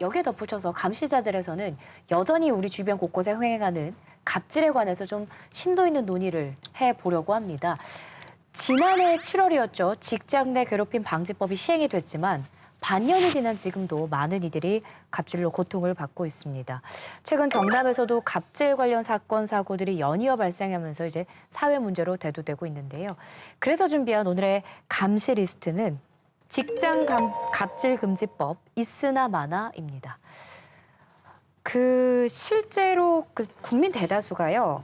여기에 덧붙여서 감시자들에서는 여전히 우리 주변 곳곳에 횡행하는 갑질에 관해서 좀 심도 있는 논의를 해보려고 합니다. 지난해 7월이었죠. 직장 내 괴롭힘 방지법이 시행이 됐지만 반년이 지난 지금도 많은 이들이 갑질로 고통을 받고 있습니다. 최근 경남에서도 갑질 관련 사건, 사고들이 연이어 발생하면서 이제 사회 문제로 대두되고 있는데요. 그래서 준비한 오늘의 감시 리스트는 직장 갑질 금지법 있으나 마나입니다. 실제로 국민 대다수가요.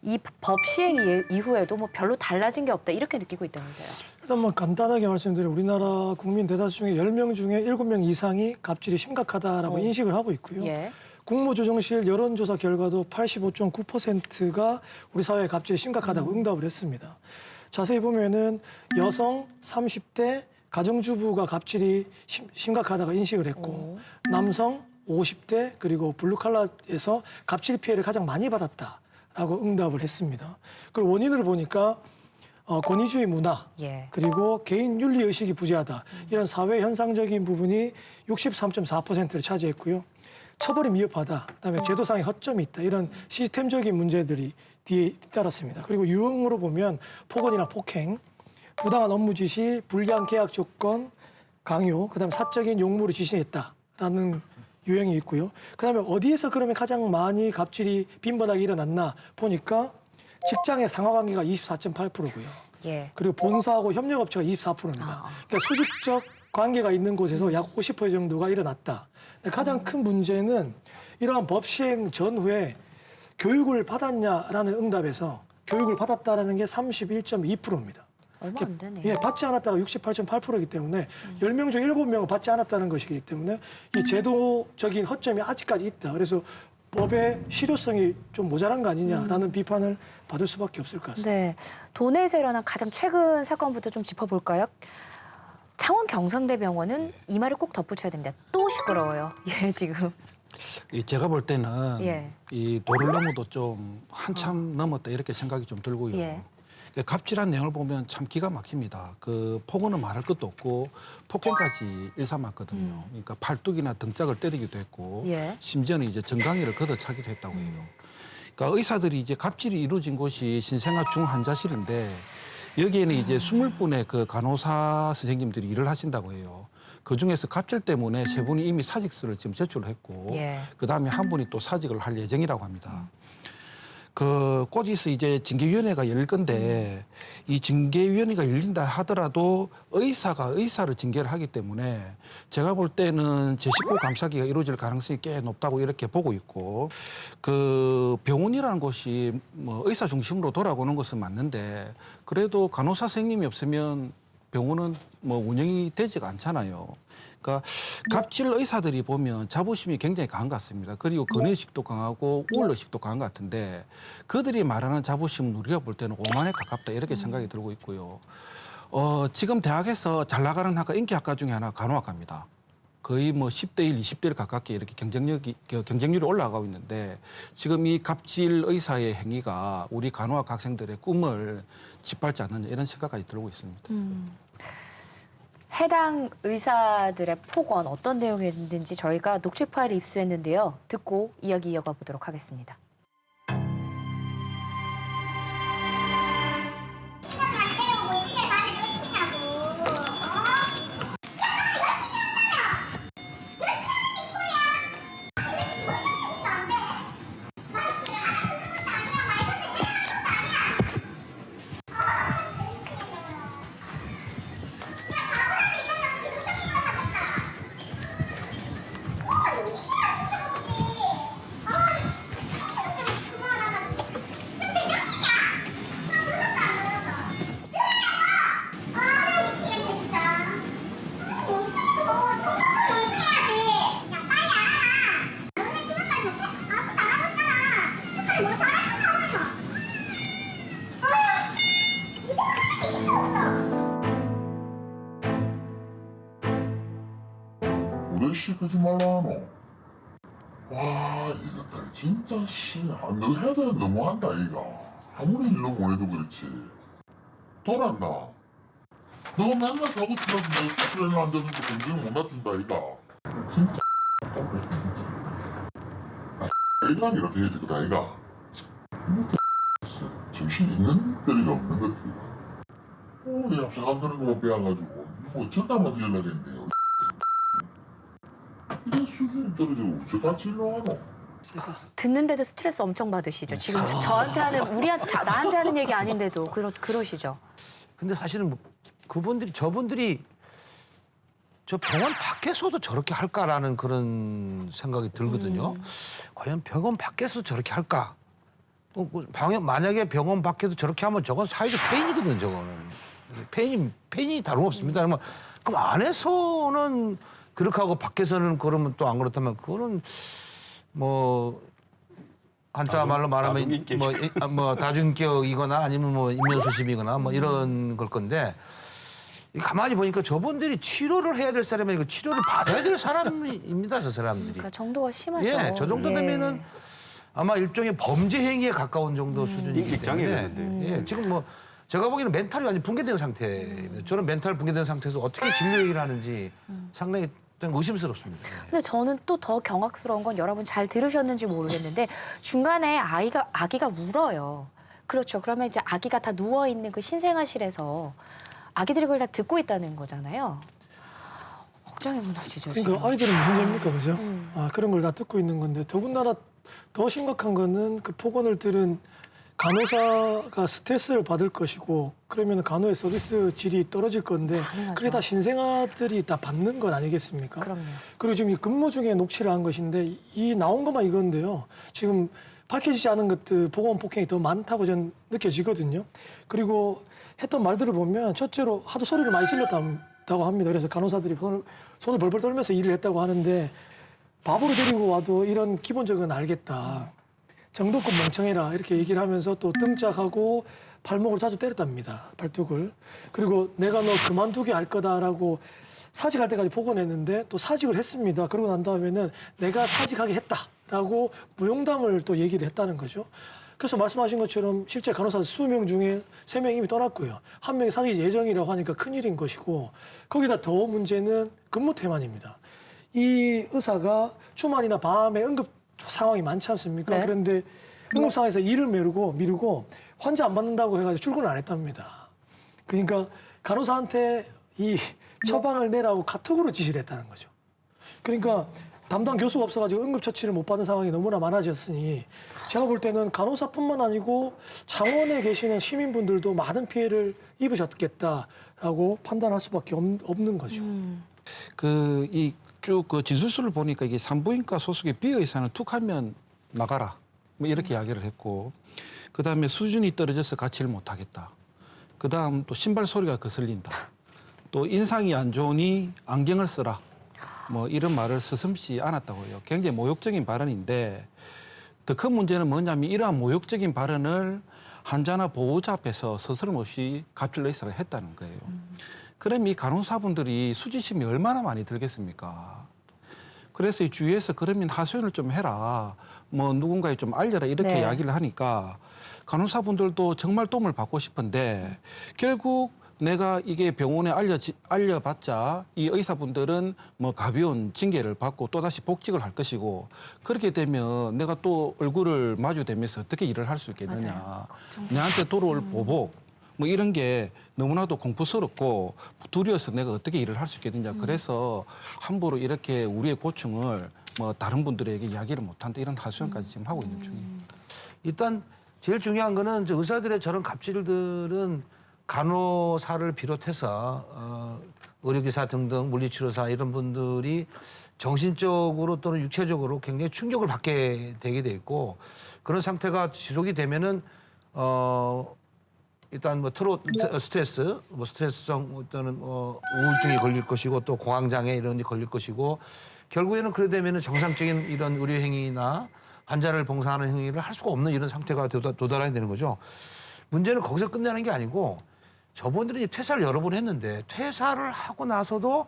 이 법 시행 이후에도 별로 달라진 게 없다 이렇게 느끼고 있다면서요. 일단 간단하게 말씀드리면 우리나라 국민 대다수 중에 10명 중에 7명 이상이 갑질이 심각하다라고 인식을 하고 있고요. 예. 국무조정실 여론조사 결과도 85.9%가 우리 사회의 갑질이 심각하다고 응답을 했습니다. 자세히 보면은 여성 30대 가정주부가 갑질이 심각하다고 인식을 했고 남성 50대 그리고 블루칼라에서 갑질 피해를 가장 많이 받았다라고 응답을 했습니다. 그리고 원인을 보니까 권위주의 문화, 예. 그리고 개인 윤리 의식이 부재하다. 이런 사회 현상적인 부분이 63.4%를 차지했고요. 처벌이 미흡하다. 그다음에 제도상의 허점이 있다. 이런 시스템적인 문제들이 뒤따랐습니다. 그리고 유형으로 보면 폭언이나 폭행, 부당한 업무 지시, 불리한 계약 조건, 강요, 그다음에 사적인 용무를 지시했다라는 유형이 있고요. 그다음에 어디에서 그러면 가장 많이 갑질이 빈번하게 일어났나 보니까 직장의 상하관계가 24.8%고요. 예. 그리고 본사하고 협력업체가 24%입니다. 그러니까 수직적 관계가 있는 곳에서 약 50% 정도가 일어났다. 가장 큰 문제는 이러한 법 시행 전후에 교육을 받았냐라는 응답에서 교육을 받았다라는 게 31.2%입니다. 얼마 안 되네요. 예, 받지 않았다가 68.8%이기 때문에 10명 중 7명은 받지 않았다는 것이기 때문에 이 제도적인 허점이 아직까지 있다. 그래서 법의 실효성이 좀 모자란 거 아니냐라는 비판을 받을 수밖에 없을 것 같습니다. 네, 도내에서 일어난 가장 최근 사건부터 좀 짚어볼까요? 창원 경상대병원은 이 말을 꼭 덧붙여야 됩니다. 또 시끄러워요. 예, 지금. 제가 볼 때는 예. 이 도를 넘어도 좀 한참 넘었다 이렇게 생각이 좀 들고요. 예. 갑질한 내용을 보면 참 기가 막힙니다. 폭언은 말할 것도 없고 폭행까지 일삼았거든요. 그러니까 팔뚝이나 등짝을 때리기도 했고 예. 심지어는 이제 정강이를 걷어차기도 했다고 해요. 그러니까 의사들이 이제 갑질이 이루어진 곳이 신생아 중환자실인데 여기에는 이제 20분의 그 간호사 선생님들이 일을 하신다고 해요. 그 중에서 갑질 때문에 3분이 이미 사직서를 지금 제출을 했고 예. 그다음에 한 분이 또 사직을 할 예정이라고 합니다. 곧 있어 이제 징계위원회가 열릴 건데 이 징계위원회가 열린다 하더라도 의사가 의사를 징계를 하기 때문에 제가 볼 때는 제19 감사기가 이루어질 가능성이 꽤 높다고 이렇게 보고 있고 병원이라는 곳이 의사 중심으로 돌아오는 것은 맞는데 그래도 간호사 선생님이 없으면 병원은 운영이 되지가 않잖아요. 그러니까 갑질 의사들이 보면 자부심이 굉장히 강한 것 같습니다. 그리고 근의식도 강하고 우월의식도 강한 것 같은데 그들이 말하는 자부심은 우리가 볼 때는 오만에 가깝다 이렇게 생각이 들고 있고요. 지금 대학에서 잘 나가는 학과 인기학과 중에 하나 간호학과입니다. 거의 10대 1, 20대 1 가깝게 이렇게 경쟁률이 올라가고 있는데 지금 이 갑질 의사의 행위가 우리 간호학 학생들의 꿈을 짓밟지 않느냐 이런 생각까지 들고 있습니다. 해당 의사들의 폭언 어떤 내용이었는지 저희가 녹취 파일을 입수했는데요. 듣고 이야기 이어가 보도록 하겠습니다. 왜 시키지 말라 하노? 와, 이것들 진짜 너 해도 너무한다 이가. 아무리 일로 못해도 그렇지. 돌았나? 너 맨날 사고 치면서 너 스트레스 안 되는 거 굉장히 못 맡긴다 이가. 진짜 인간이라도 해야 되거든 아이가. 정신 있는 것들이 없는 것들이다. 내 앞서 안 되는 것만 빼앗가지고 뭐 전담만 연락했네요. 이런 수준이 떨어지고 어쩌같이 일어나노? 듣는데도 스트레스 엄청 받으시죠. 지금 저한테 하는 우리한테 나한테 하는 얘기 아닌데도 그러시죠. 근데 사실은 뭐 저분들이 저 병원 밖에서도 저렇게 할까라는 그런 생각이 들거든요. 과연 병원 밖에서 저렇게 할까? 만약에 병원 밖에서 저렇게 하면 저건 사회적 폐인이거든요. 저거는 폐인이 다름없습니다. 그럼 안에서는 그렇게 하고 밖에서는 그러면 또 안 그렇다면 그거는 뭐 한자 말로 말하면 뭐 다중격이거나 아니면 뭐 인면수심이거나 뭐 이런 걸 건데 가만히 보니까 저분들이 치료를 해야 될 사람이 아니고 치료를 받아야 될 사람입니다. 저 사람들이. 그러니까 정도가 심하죠. 예, 저 정도 되면은 아마 일종의 범죄 행위에 가까운 정도 수준이기 때문에 예, 지금 뭐 제가 보기에는 멘탈이 완전 붕괴된 상태입니다. 저는 멘탈 붕괴된 상태에서 어떻게 진료 얘기를 하는지 상당히 의심스럽습니다. 예. 근데 저는 또 더 경악스러운 건 여러분 잘 들으셨는지 모르겠는데 중간에 아기가 울어요. 그렇죠. 그러면 이제 아기가 다 누워 있는 그 신생아실에서 아기들이 그걸 다 듣고 있다는 거잖아요. 억장이 무너지죠. 그러니까 지금. 아이들은 무슨 죄입니까, 그죠? 그런 걸 다 듣고 있는 건데 더군다나 더 심각한 거는 그 폭언을 들은 간호사가 스트레스를 받을 것이고 그러면 간호의 서비스 질이 떨어질 건데 당연하죠. 그게 다 신생아들이 다 받는 건 아니겠습니까? 그럼요. 그리고 지금 이 근무 중에 녹취를 한 것인데 이 나온 것만 이건데요. 지금 밝혀지지 않은 것들 보건 폭행이 더 많다고 전 느껴지거든요. 그리고 했던 말들을 보면 첫째로 하도 소리를 많이 질렀다고 합니다. 그래서 간호사들이 손을 벌벌 떨면서 일을 했다고 하는데 바보로 데리고 와도 이런 기본적은 알겠다. 정도껏 멍청해라 이렇게 얘기를 하면서 또 등짝하고 발목을 자주 때렸답니다. 발뚝을. 그리고 내가 너 그만두게 할 거다라고 사직할 때까지 복원했는데 또 사직을 했습니다. 그러고 난 다음에는 내가 사직하게 했다라고 무용담을 또 얘기를 했다는 거죠. 그래서 말씀하신 것처럼 실제 간호사 수명 중에 3명이 이미 떠났고요. 1명이 사직 예정이라고 하니까 큰일인 것이고 거기다 더 문제는 근무 태만입니다. 이 의사가 주말이나 밤에 응급 상황이 많지 않습니까? 네. 그런데 응급 상황에서 일을 미루고 환자 안 받는다고 해가지고 출근을 안 했답니다. 그러니까 간호사한테 이 처방을 내라고 카톡으로 지시를 했다는 거죠. 그러니까 담당 교수가 없어가지고 응급처치를 못 받은 상황이 너무나 많아졌으니 제가 볼 때는 간호사뿐만 아니고 창원에 계시는 시민분들도 많은 피해를 입으셨겠다라고 판단할 수밖에 없는 거죠. 쭉 그 진술서를 보니까 이게 산부인과 소속의 비의사는 툭 하면 나가라 뭐 이렇게 이야기를 했고 그다음에 수준이 떨어져서 같이 일 못하겠다. 그다음 또 신발 소리가 거슬린다. 또 인상이 안 좋으니 안경을 써라. 뭐 이런 말을 서슴지 않았다고요. 굉장히 모욕적인 발언인데 더 큰 문제는 뭐냐면 이러한 모욕적인 발언을 환자나 보호자 앞에서 스스럼 없이 갑질 의사가 했다는 거예요. 그럼 이 간호사분들이 수치심이 얼마나 많이 들겠습니까? 그래서 이 주위에서 그러면 하소연을 좀 해라. 뭐 누군가에 좀 알려라 이렇게 네. 이야기를 하니까 간호사분들도 정말 도움을 받고 싶은데 결국 내가 이게 병원에 알려봤자 이 의사분들은 뭐 가벼운 징계를 받고 또다시 복직을 할 것이고 그렇게 되면 내가 또 얼굴을 마주대면서 어떻게 일을 할 수 있겠느냐. 맞아요. 내한테 돌아올 보복 뭐 이런 게 너무나도 공포스럽고 두려워서 내가 어떻게 일을 할 수 있겠느냐. 그래서 함부로 이렇게 우리의 고충을 뭐 다른 분들에게 이야기를 못한다 이런 하소연까지 지금 하고 있는 중입니다. 일단 제일 중요한 거는 의사들의 저런 갑질들은 간호사를 비롯해서 의료기사 등등 물리치료사 이런 분들이 정신적으로 또는 육체적으로 굉장히 충격을 받게 되게 돼 있고 그런 상태가 지속이 되면은 일단 뭐 스트레스, 뭐 스트레스성 또는 우울증이 걸릴 것이고 또 공황장애 이런 게 걸릴 것이고 결국에는 그래 되면은 정상적인 이런 의료 행위나 환자를 봉사하는 행위를 할 수가 없는 이런 상태가 도달하게 되는 거죠. 문제는 거기서 끝나는 게 아니고 저분들이 퇴사를 여러 번 했는데 퇴사를 하고 나서도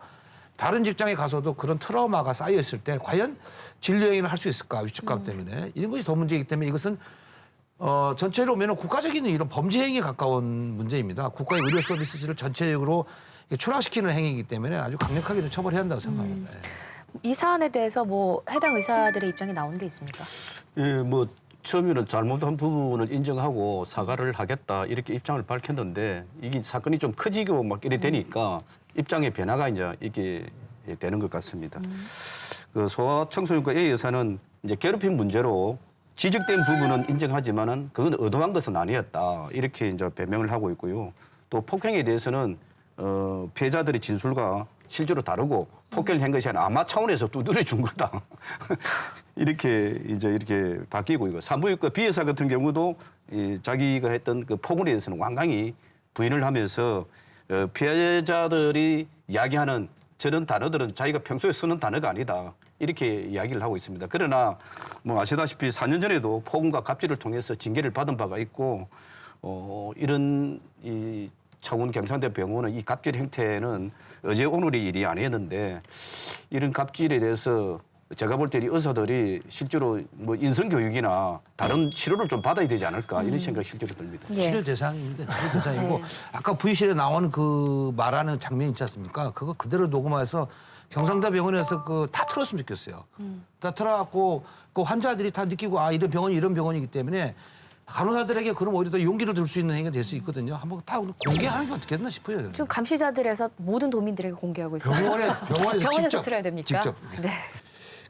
다른 직장에 가서도 그런 트라우마가 쌓여 있을 때 과연 진료 행위를 할 수 있을까 위축감 때문에 이런 것이 더 문제이기 때문에 이것은 전체로 보면 국가적인 이런 범죄 행위에 가까운 문제입니다. 국가의 의료 서비스를 전체적으로 추락시키는 행위이기 때문에 아주 강력하게 좀 처벌해야 한다고 생각합니다. 이 사안에 대해서 뭐 해당 의사들의 입장이 나오는 게 있습니까? 예, 뭐 처음에는 잘못한 부분을 인정하고 사과를 하겠다 이렇게 입장을 밝혔는데 이게 사건이 좀 커지고 막 이래 되니까 입장의 변화가 이제 이게 되는 것 같습니다. 그 소아청소년과 A 여사는 이제 괴롭힘 문제로 지적된 부분은 인정하지만은 그건 의도한 것은 아니었다 이렇게 이제 변명을 하고 있고요. 또 폭행에 대해서는 피해자들의 진술과 실제로 다르고 폭행을 한 것이 아니라 아마 차원에서 두드려 준 거다. 이렇게 바뀌고 이거 산부인과 B 여사 같은 경우도 자기가 했던 그 폭언에 대해서는 완강히 부인을 하면서 피해자들이 이야기하는 저런 단어들은 자기가 평소에 쓰는 단어가 아니다. 이렇게 이야기를 하고 있습니다. 그러나 뭐 아시다시피 4년 전에도 폭언과 갑질을 통해서 징계를 받은 바가 있고 이런 이 차원 경상대 병원은 이 갑질 행태는 어제 오늘의 일이 아니었는데 이런 갑질에 대해서 제가 볼 때 이 의사들이 실제로 뭐 인성 교육이나 다른 치료를 좀 받아야 되지 않을까 이런 생각이 실제로 듭니다. 예. 치료 대상입니다. 치료 대상이고 네. 아까 V실에 나오는 그 말하는 장면 있지 않습니까? 그거 그대로 녹음해서 경상대 병원에서 그 다 틀었으면 좋겠어요. 다 틀어갖고 그 환자들이 다 느끼고 아 이런 병원이 이런 병원이기 때문에 간호사들에게 그럼 오히려 더 용기를 들 수 있는 행위가 될 수 있거든요. 한번 다 공개하는 게 어떻겠나 싶어요. 지금 감시자들에서 모든 도민들에게 공개하고 있어요. 병원에서 직접 틀어야 됩니까? 직접. 네.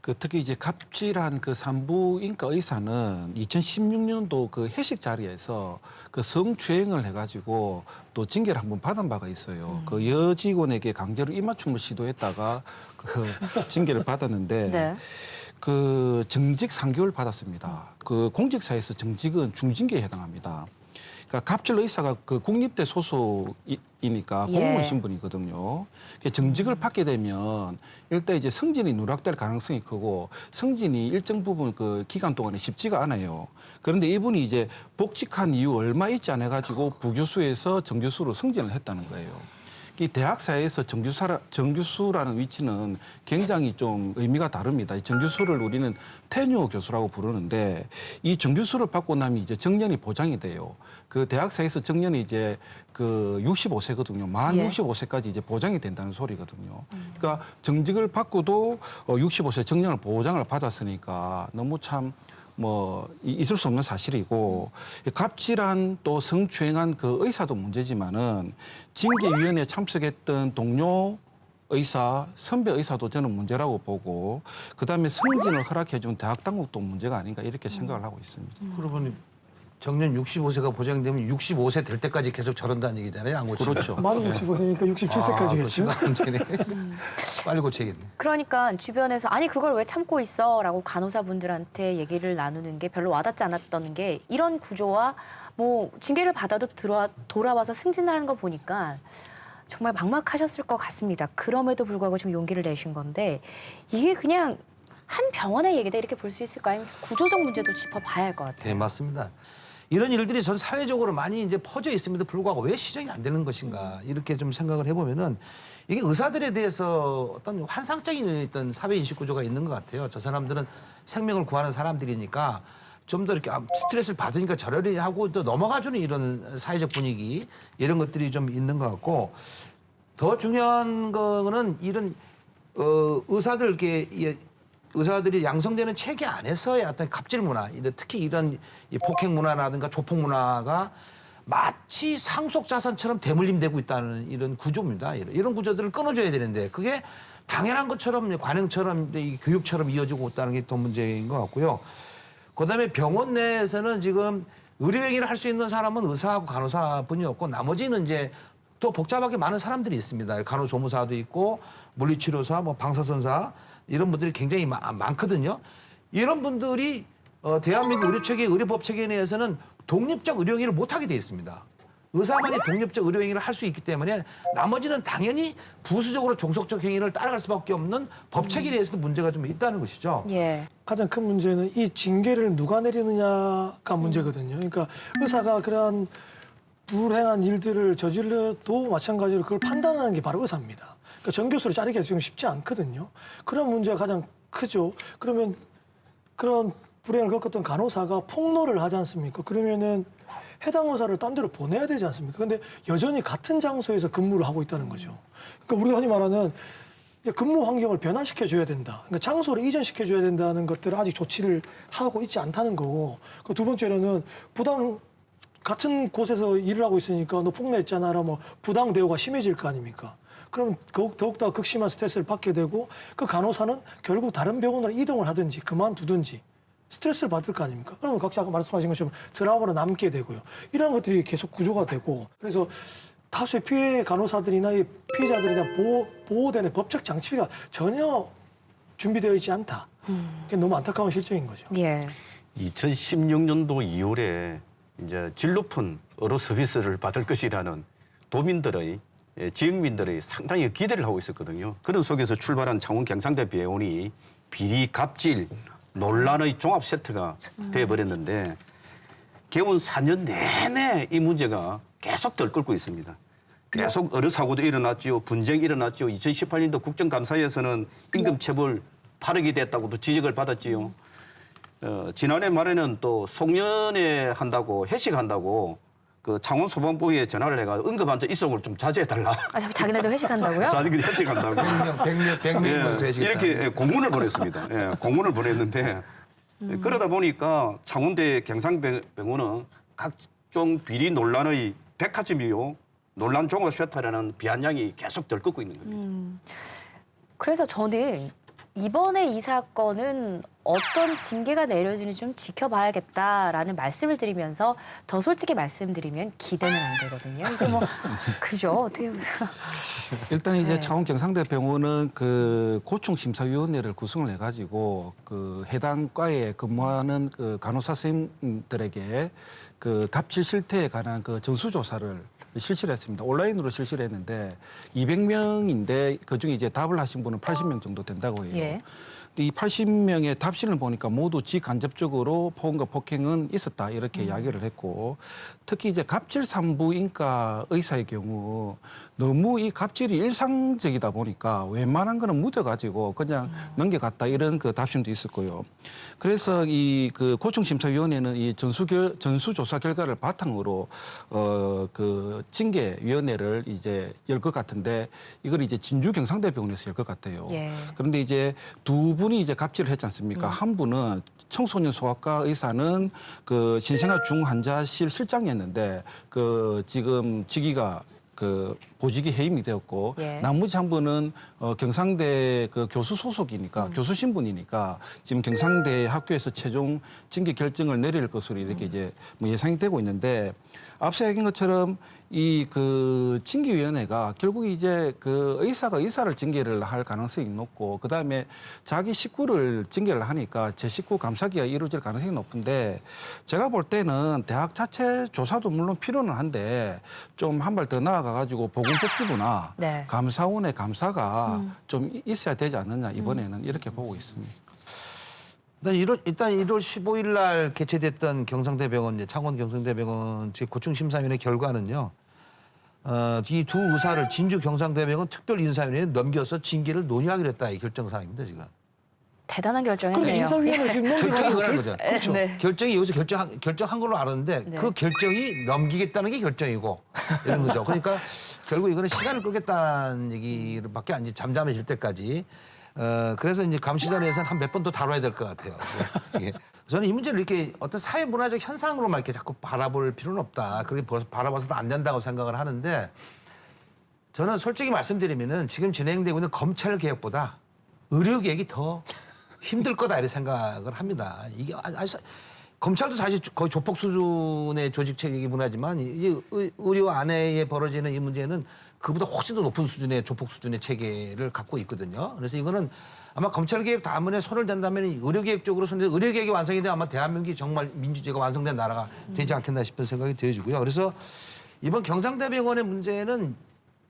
그 특히 이제 갑질한 그 산부인과 의사는 2016년도 그 회식 자리에서 그 성추행을 해가지고 또 징계를 한번 받은 바가 있어요. 그 여직원에게 강제로 이맞춤을 시도했다가 그 징계를 받았는데 네. 그 정직 3개월 받았습니다. 그 공직사에서 정직은 중징계에 해당합니다. 그러니까 갑질 의사가 그 국립대 소속이니까 예. 공무원 신분이거든요. 정직을 받게 되면 일단 이제 승진이 누락될 가능성이 크고 승진이 일정 부분 그 기간 동안에 쉽지가 않아요. 그런데 이분이 이제 복직한 이후 얼마 있지 않아 가지고 부교수에서 정교수로 승진을 했다는 거예요. 이 대학사에서 정교수라는 위치는 굉장히 좀 의미가 다릅니다. 이 정교수를 우리는 테뉴어 교수라고 부르는데 이 정교수를 받고 나면 이제 정년이 보장이 돼요. 그 대학사에서 정년이 이제 그 65세거든요. 만 예. 65세까지 이제 보장이 된다는 소리거든요. 그러니까 정직을 받고도 65세 정년을 보장을 받았으니까 너무 참 뭐 있을 수 없는 사실이고 갑질한 또 성추행한 그 의사도 문제지만은 징계위원회에 참석했던 동료 의사, 선배 의사도 저는 문제라고 보고 그다음에 승진을 허락해준 대학 당국도 문제가 아닌가 이렇게 생각을 하고 있습니다. 그러면 정년 65세가 보장되면 65세 될 때까지 계속 저런다는 얘기잖아요. 안 고치면. 그렇죠. 만 65세니까 67세까지겠죠. 문제네. 빨리 고쳐야겠네. 그러니까 주변에서 아니 그걸 왜 참고 있어라고 간호사분들한테 얘기를 나누는 게 별로 와닿지 않았던 게 이런 구조와 뭐 징계를 받아도 돌아와서 승진하는 거 보니까 정말 막막하셨을 것 같습니다. 그럼에도 불구하고 좀 용기를 내신 건데 이게 그냥 한 병원의 얘기다 이렇게 볼 수 있을까요? 아니면 구조적 문제도 짚어봐야 할 것 같아요. 네, 맞습니다. 이런 일들이 전 사회적으로 많이 이제 퍼져 있음에도 불구하고 왜 시정이 안 되는 것인가 이렇게 좀 생각을 해보면은 이게 의사들에 대해서 어떤 환상적인 어떤 사회 인식 구조가 있는 것 같아요. 저 사람들은 생명을 구하는 사람들이니까 좀 더 이렇게 스트레스를 받으니까 저러리 하고 또 넘어가주는 이런 사회적 분위기 이런 것들이 좀 있는 것 같고 더 중요한 거는 이런 의사들 이렇게 의사들이 양성되는 체계 안에서의 어떤 갑질 문화, 특히 이런 폭행 문화라든가 조폭 문화가 마치 상속 자산처럼 대물림되고 있다는 이런 구조입니다. 이런 구조들을 끊어줘야 되는데 그게 당연한 것처럼 관행처럼 교육처럼 이어지고 있다는 게 또 문제인 것 같고요. 그다음에 병원 내에서는 지금 의료행위를 할 수 있는 사람은 의사하고 간호사뿐이었고 나머지는 이제 또 복잡하게 많은 사람들이 있습니다. 간호조무사도 있고 물리치료사, 뭐 방사선사 이런 분들이 굉장히 많거든요. 이런 분들이 대한민국 의료체계, 의료법체계 내에서는 독립적 의료행위를 못하게 돼 있습니다. 의사만이 독립적 의료행위를 할 수 있기 때문에 나머지는 당연히 부수적으로 종속적 행위를 따라갈 수밖에 없는 법체계에 대해서도 문제가 좀 있다는 것이죠. 예. 가장 큰 문제는 이 징계를 누가 내리느냐가 문제거든요. 그러니까 의사가 그러한 불행한 일들을 저질러도 마찬가지로 그걸 판단하는 게 바로 의사입니다. 그러니까 정교수를 자르기가 지금 쉽지 않거든요. 그런 문제가 가장 크죠. 그러면 그런 불행을 겪었던 간호사가 폭로를 하지 않습니까? 그러면은 해당 의사를 딴 데로 보내야 되지 않습니까? 근데 여전히 같은 장소에서 근무를 하고 있다는 거죠. 그러니까 우리가 흔히 말하는 이제 근무 환경을 변화시켜 줘야 된다. 그러니까 장소를 이전시켜 줘야 된다는 것들을 아직 조치를 하고 있지 않다는 거고. 그 두 번째로는 부당 같은 곳에서 일을 하고 있으니까 너 폭로했잖아라 뭐 부당 대우가 심해질 거 아닙니까? 그럼 더욱더 극심한 스트레스를 받게 되고 그 간호사는 결국 다른 병원으로 이동을 하든지 그만두든지 스트레스를 받을 거 아닙니까? 그러면 각자 아까 말씀하신 것처럼 트라우마로 남게 되고요. 이런 것들이 계속 구조가 되고 그래서 다수의 피해 간호사들이나 이 피해자들에 대한 보호되는 법적 장치가 전혀 준비되어 있지 않다. 그게 너무 안타까운 실정인 거죠. 예. 2016년도 2월에 이제 질 높은 의료 서비스를 받을 것이라는 도민들의 지역민들의 상당히 기대를 하고 있었거든요. 그런 속에서 출발한 창원 경상대 병원이 비리, 갑질, 논란의 종합 세트가 돼버렸는데 개원 4년 내내 이 문제가 계속 들끓고 있습니다. 계속 의료 사고도 일어났지요. 분쟁이 일어났지요. 2018년도 국정감사에서는 임금체불 8억이 됐다고도 지적을 받았지요. 지난해 말에는 또 송년회 한다고 회식한다고 그 창원 소방부에 전화를 해가 응급 환자 이송을 좀 자제해달라. 아, 자기네들 회식한다고요? 자기들 회식한다고. 100명 모여서 회식했다. 이렇게 공문을 보냈습니다. 예, 공문을 보냈는데 그러다 보니까 창원대 경상병원은 각종 비리 논란의 백화점이요. 논란 종합 쇠타라는 비아냥이 계속 들끓고 있는 겁니다. 그래서 저는 이번에 이 사건은 어떤 징계가 내려지는지 좀 지켜봐야겠다라는 말씀을 드리면서 더 솔직히 말씀드리면 기대는 안 되거든요. 이게 뭐 그죠? 어떻게 보세요? 일단 이제 네. 창원 경상대병원은 그 고충심사위원회를 구성을 해가지고 그 해당 과에 근무하는 그 간호사 선생님들에게 그 갑질 실태에 관한 그 전수조사를 실시를 했습니다. 온라인으로 실시를 했는데 200명인데 그중에 이제 답을 하신 분은 80명 정도 된다고 해요. 예. 이 80명의 답신을 보니까 모두 직간접적으로 폭언과 폭행은 있었다 이렇게 이야기를 했고 특히 이제 갑질 산부인과 의사의 경우 너무 이 갑질이 일상적이다 보니까 웬만한 거는 묻어가지고 그냥 넘겨갔다 이런 그 답신도 있었고요. 그래서 이 그 고충심사위원회는 이 전수조사 결과를 바탕으로 그 징계위원회를 이제 열 것 같은데 이걸 이제 진주 경상대병원에서 열 것 같아요. 예. 그런데 이제 두 분이 이제 갑질을 했지 않습니까? 한 분은 청소년 소아과 의사는 그 신생아 중환자실 실장이었는데 그 지금 직위가 그 보직이 해임이 되었고 예. 나머지 한 분은 경상대 그 교수 소속이니까 교수 신분이니까 지금 경상대 학교에서 최종 징계 결정을 내릴 것으로 이렇게 이제 뭐 예상이 되고 있는데 앞서 얘기한 것처럼 이 그 징계위원회가 결국 이제 그 의사가 의사를 징계를 할 가능성이 높고 그 다음에 자기 식구를 징계를 하니까 제 식구 감사기가 이루어질 가능성이 높은데 제가 볼 때는 대학 자체 조사도 물론 필요는 한데 좀 한 발 더 나아가가지고 보건복지부나 네. 감사원의 감사가 좀 있어야 되지 않느냐 이번에는 이렇게 보고 있습니다. 일단 1월 15일 날 개최됐던 경상대병원, 창원 경상대병원 고충심사위원회 결과는요. 이 두 의사를 진주 경상대병원 특별인사위원회에 넘겨서 징계를 논의하기로 했다. 이 결정사항입니다, 지금. 대단한 결정이네요. 그러니까 인사위원회 지금 결정이 넘기라고 그런 거죠. 그렇죠. 네. 결정이 여기서 결정한 걸로 알았는데 네. 그 결정이 넘기겠다는 게 결정이고 이런 거죠. 그러니까 결국 이거는 시간을 끌겠다는 얘기밖에 안 잠잠해질 때까지. 그래서 이제 감시자리에서는 한 몇 번 더 다뤄야 될 것 같아요. 예. 저는 이 문제를 이렇게 어떤 사회 문화적 현상으로만 이렇게 자꾸 바라볼 필요는 없다. 그렇게 바라봐서도 안 된다고 생각을 하는데 저는 솔직히 말씀드리면은 지금 진행되고 있는 검찰 개혁보다 의료 개혁이 더 힘들 거다 이렇게 생각을 합니다. 이게 검찰도 사실 거의 조폭 수준의 조직 체계 문화지만 이제 의료 안에 벌어지는 이 문제는 그보다 훨씬 더 높은 수준의 조폭 수준의 체계를 갖고 있거든요. 그래서 이거는 아마 검찰 개혁 다음에 손을 댄다면 의료 개혁 쪽으로 의료 개혁이 완성이 되면 아마 대한민국이 정말 민주주의가 완성된 나라가 되지 않겠나 싶은 생각이 들어지고요. 그래서 이번 경상대병원의 문제는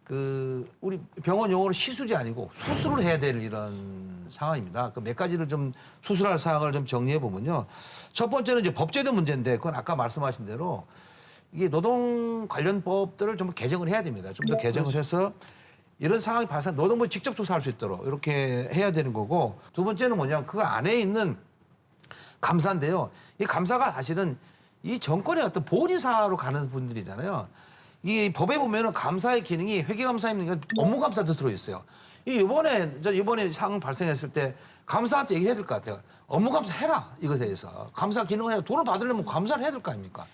그 우리 병원 용어로 시술이 아니고 수술을 해야 될 이런 상황입니다. 그 몇 가지를 좀 수술할 사항을 좀 정리해 보면요. 첫 번째는 이제 법제도 문제인데 그건 아까 말씀하신 대로 이게 노동 관련 법들을 좀 개정을 해야 됩니다. 좀 더 개정을 해서 이런 상황이 발생, 노동부에 직접 조사할 수 있도록 이렇게 해야 되는 거고 두 번째는 뭐냐면 그 안에 있는 감사인데요. 이 감사가 사실은 이 정권의 어떤 보훈인사로 가는 분들이잖아요. 이 법에 보면은 감사의 기능이 회계감사입니다. 업무감사도 들어있어요. 이번에 상황 발생했을 때 감사한테 얘기해야 될 것 같아요. 업무 감사해라 이것에 대해서 감사 기능을 해야 돈을 받으려면 감사를 해야 될 거 아닙니까?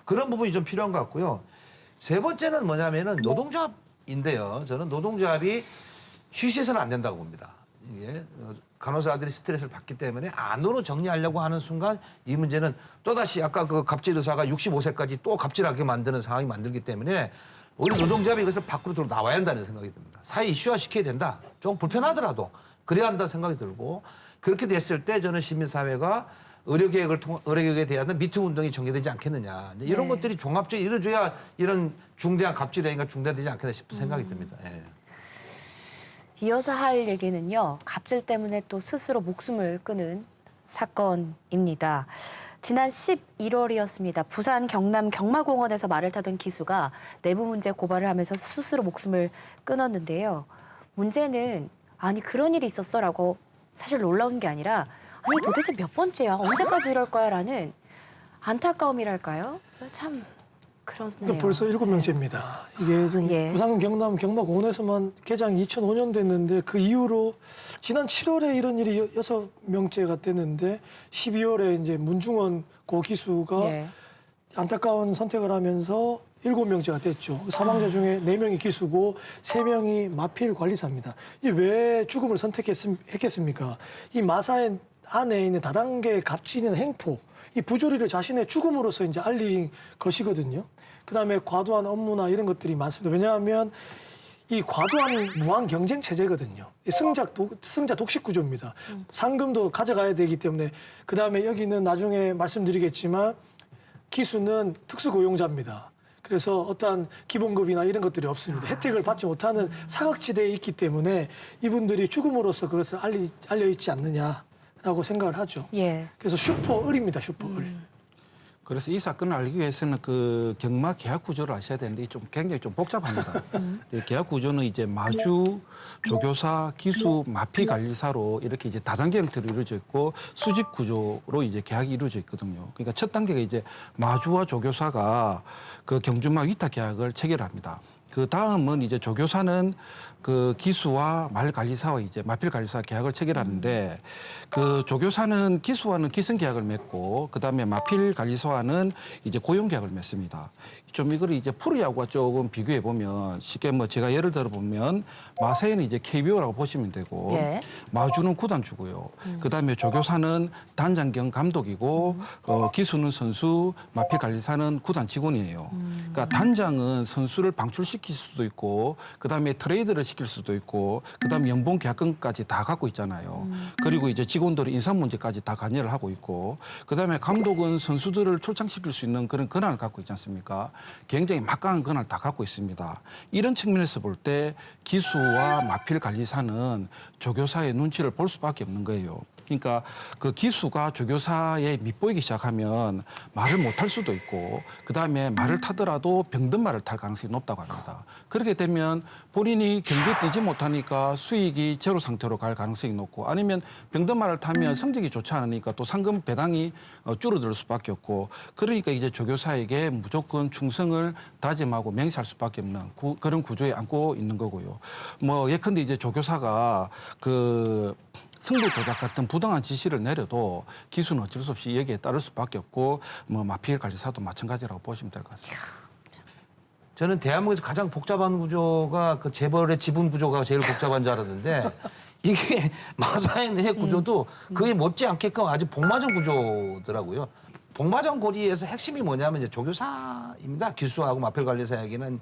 그런 부분이 좀 필요한 것 같고요. 세 번째는 뭐냐면은 노동조합인데요. 저는 노동조합이 쉬쉬해서는 안 된다고 봅니다. 이게 간호사들이 스트레스를 받기 때문에 안으로 정리하려고 하는 순간 이 문제는 또다시 아까 그 갑질 의사가 65세까지 또 갑질하게 만드는 상황이 만들기 때문에 우리 노동조합이 이것을 밖으로 나와야 한다는 생각이 듭니다. 사회 이슈화 시켜야 된다. 좀 불편하더라도 그래야 한다는 생각이 들고 그렇게 됐을 때 저는 시민사회가 의료개혁에 대한 미투 운동이 전개되지 않겠느냐. 이제 이런 네. 것들이 종합적으로 이루어져야 이런 중대한 갑질 행위가 중단되지 않겠나 싶은 생각이 듭니다. 예. 이어서 할 얘기는요. 갑질 때문에 또 스스로 목숨을 끊은 사건입니다. 지난 11월이었습니다. 부산 경남 경마공원에서 말을 타던 기수가 내부 문제 고발을 하면서 스스로 목숨을 끊었는데요. 문제는 아니 그런 일이 있었어라고 사실 놀라운 게 아니라 아니 도대체 몇 번째야? 언제까지 이럴 거야라는 안타까움이랄까요? 참 그렇네요. 그러니까 벌써 7명째입니다. 이게 지금 예. 부산 경남 경마공원에서만 개장 2005년 됐는데 그 이후로 지난 7월에 이런 일이 6명째가 됐는데 12월에 이제 문중원 고 기수가 예. 안타까운 선택을 하면서 7명째가 됐죠. 사망자 중에 4명이 기수고 3명이 마필 관리사입니다. 이 왜 죽음을 선택했겠습니까? 이 마사의 안에 있는 다단계 갑질이나 행포, 이 부조리를 자신의 죽음으로써 이제 알린 것이거든요. 그다음에 과도한 업무나 이런 것들이 많습니다. 왜냐하면 이 과도한 무한 경쟁 체제거든요. 승자 독식 구조입니다. 상금도 가져가야 되기 때문에 그다음에 여기는 나중에 말씀드리겠지만 기수는 특수고용자입니다. 그래서 어떠한 기본급이나 이런 것들이 없습니다. 혜택을 받지 못하는 사각지대에 있기 때문에 이분들이 죽음으로써 그것을 알려 있지 않느냐라고 생각을 하죠. 예. 그래서 슈퍼을입니다. 슈퍼을. 그래서 이 사건을 알기 위해서는 그 경마 계약 구조를 아셔야 되는데 좀 굉장히 좀 복잡합니다. 이 계약 구조는 이제 마주, 조교사, 기수, 마피 관리사로 이렇게 이제 다단계 형태로 이루어져 있고 수직 구조로 이제 계약이 이루어져 있거든요. 그러니까 첫 단계가 이제 마주와 조교사가 그 경주마 위탁 계약을 체결합니다. 그 다음은 이제 조교사는 그 기수와 말 관리사와 이제 마필 관리사 계약을 체결하는데 그 조교사는 기수와는 기성 계약을 맺고 그 다음에 마필 관리사와는 이제 고용 계약을 맺습니다. 좀 이걸 이제 프로야구와 조금 비교해 보면 쉽게 뭐 제가 예를 들어 보면 마세는 이제 KBO라고 보시면 되고 예. 마주는 구단주고요. 그 다음에 조교사는 단장 겸 감독이고 기수는 선수, 마필 관리사는 구단 직원이에요. 그러니까 단장은 선수를 방출시킬 수도 있고 그 다음에 트레이드를 시킬 수도 있고 그 다음에 연봉 계약금까지 다 갖고 있잖아요. 그리고 이제 직원들의 인상 문제까지 다 관여를 하고 있고 그 다음에 감독은 선수들을 출장시킬 수 있는 그런 권한을 갖고 있지 않습니까? 굉장히 막강한 권한을 다 갖고 있습니다. 이런 측면에서 볼 때 기수와 마필 관리사는 조교사의 눈치를 볼 수밖에 없는 거예요. 그러니까 그 기수가 조교사에 밉보이기 시작하면 말을 못할 수도 있고 그다음에 말을 타더라도 병든 말을 탈 가능성이 높다고 합니다. 그렇게 되면 본인이 경기에 뛰지 못하니까 수익이 제로 상태로 갈 가능성이 높고 아니면 병든 말을 타면 성적이 좋지 않으니까 또 상금 배당이 줄어들 수밖에 없고 그러니까 이제 조교사에게 무조건 충성을 다짐하고 맹세할 수밖에 없는 그런 구조에 앉고 있는 거고요. 뭐 예컨대 이제 조교사가 그 승부 조작 같은 부당한 지시를 내려도 기수는 어쩔 수 없이 여기에 따를 수밖에 없고 뭐 마피엘 관리사도 마찬가지라고 보시면 될 것 같습니다. 저는 대한민국에서 가장 복잡한 구조가 그 재벌의 지분 구조가 제일 복잡한 줄 알았는데 이게 마사의 내 구조도 그게 못지않게끔 아주 복마전 구조더라고요. 복마전 고리에서 핵심이 뭐냐면 이제 조교사입니다. 기수하고 마필 관리사에게는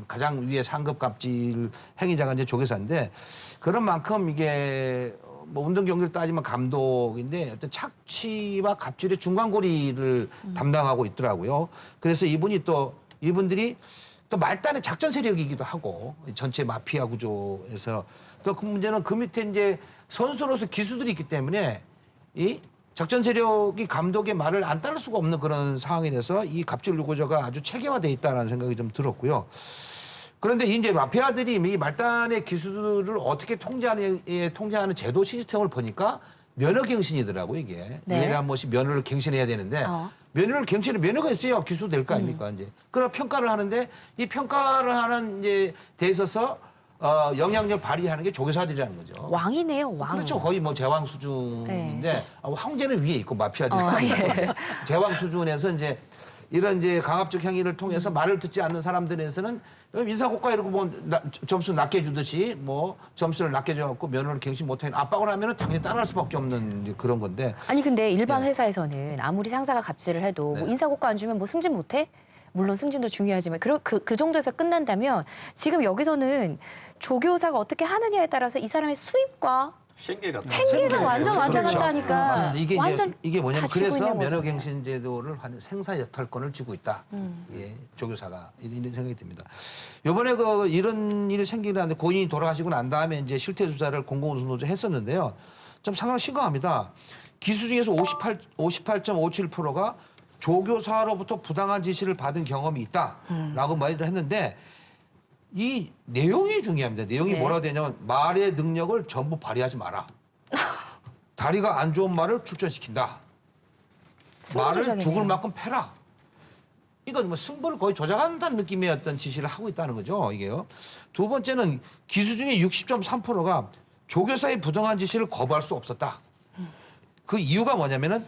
가장 위에 상급 갑질 행위자가 이제 조교사인데 그런 만큼 이게 뭐 운동 경기를 따지면 감독인데 어떤 착취와 갑질의 중간 고리를 담당하고 있더라고요. 그래서 이분들이 또 말단의 작전 세력이기도 하고 전체 마피아 구조에서 또 그 문제는 그 밑에 이제 선수로서 기수들이 있기 때문에 이 작전 세력이 감독의 말을 안 따를 수가 없는 그런 상황이 돼서 이 갑질 구조가 아주 체계화돼 있다는 생각이 좀 들었고요. 그런데 이제 마피아들이 이 말단의 기수들을 어떻게 통제하는 제도 시스템을 보니까 면허갱신이더라고요, 이게. 네. 1년에 한 번씩 면허를 갱신해야 되는데 면허가 있어야 기수 될 거 아닙니까, 이제. 그럼 평가를 하는데 이 평가를 하는 이제 데 있어서 영향력 발휘하는 게 조교사들이라는 거죠. 왕이네요, 왕. 그렇죠. 거의 뭐 제왕 수준인데 황제는 위에 있고 마피아들이 예. 제왕 수준에서 이제 이런 이제 강압적 행위를 통해서 말을 듣지 않는 사람들에서는 인사고과 이러고 뭐 점수 낮게 주듯이 뭐 점수를 낮게 줘갖고 면허를 갱신 못하는 압박을 하면은 당연히 따라할 수밖에 없는 이제 그런 건데. 아니 근데 일반 네. 회사에서는 아무리 상사가 갑질을 해도 뭐 네. 인사고과 안 주면 뭐 승진 못해? 물론 승진도 중요하지만 그 정도에서 끝난다면 지금 여기서는 조교사가 어떻게 하느냐에 따라서 이 사람의 수입과 생계가 생계가 완전 왔다 갔다 하니까 맞습니다. 이게 완전 이제 이게 뭐냐면 다 쥐고 그래서 있는 거죠. 면허갱신 제도를 하는 생사 여탈권을 쥐고 있다. 예, 조교사가 이런 생각이 듭니다. 이번에 이런 일이 생기는데 고인이 돌아가시고 난 다음에 이제 실태 조사를 공공운수노조 했었는데요. 좀 상당히 심각합니다. 기수 중에서 58.57%가 조교사로부터 부당한 지시를 받은 경험이 있다라고 말을 했는데 이 내용이 중요합니다. 내용이 네. 뭐라고 되냐면 말의 능력을 전부 발휘하지 마라. 다리가 안 좋은 말을 출전시킨다. 말을 승부조작이네요. 죽을 만큼 패라. 이건 뭐 승부를 거의 조작한다는 느낌의 어떤 지시를 하고 있다는 거죠. 이게요. 두 번째는 기수 중에 60.3%가 조교사의 부당한 지시를 거부할 수 없었다. 그 이유가 뭐냐면은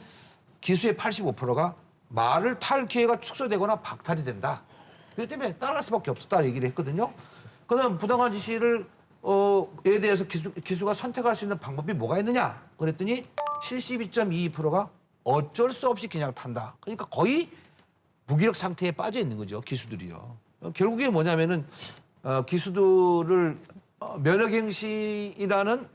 기수의 85%가 말을 탈 기회가 축소되거나 박탈이 된다. 그렇기 때문에 따라갈 수밖에 없었다 얘기를 했거든요. 그다음 부당한 지시를 에 대해서 기수가 선택할 수 있는 방법이 뭐가 있느냐? 그랬더니 72.22%가 어쩔 수 없이 그냥 탄다. 그러니까 거의 무기력 상태에 빠져 있는 거죠. 기수들이요. 결국에 뭐냐면은 기수들을 면허갱신이라는